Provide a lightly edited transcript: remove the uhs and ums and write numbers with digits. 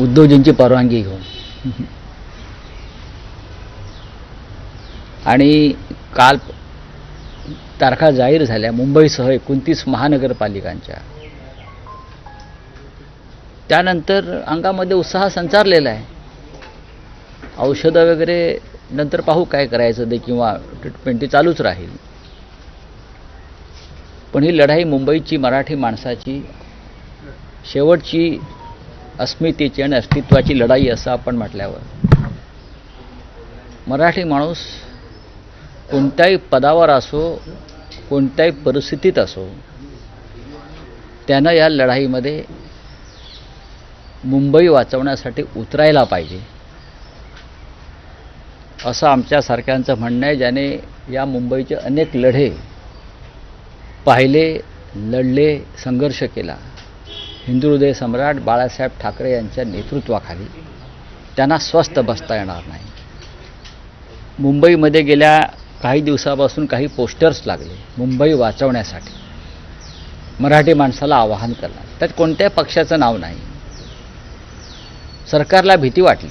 उद्योजींची परवानगी घेऊन. आणि काल तारखा जाहीर झाल्या मुंबईसह 29 महानगरपालिकांच्या. त्यानंतर अंगामध्ये उत्साह संचारलेला आहे. औषधं वगैरे नंतर पाहू काय करायचं ते, किंवा ट्रीटमेंट चालूच राहील. पण ही लढाई मुंबईची मराठी माणसाची शेवटची अस्मितेची आणि अस्तित्वाची लढाई असं आपण म्हटल्यावर मराठी माणूस कोणत्याही पदावर असो, कोणत्याही परिस्थितीत असो, त्यानं या लढाईमध्ये मुंबई वाचवण्यासाठी उतरायला पाहिजे असं आमच्यासारख्यांचं म्हणणं आहे, ज्याने या मुंबईचे अनेक लढे पाहिले, लढले, संघर्ष केला. हिंदुहृदय सम्राट बाळासाहेब ठाकरे यांच्या नेतृत्वाखाली त्यांना स्वस्थ बसता येणार नाही. मुंबईमध्ये गेल्या काही दिवसापासून काही पोस्टर्स लागले मुंबई वाचवण्यासाठी, मराठी माणसाला आवाहन करणार. त्यात कोणत्याही पक्षाचं नाव नाही. सरकारला भीती वाटली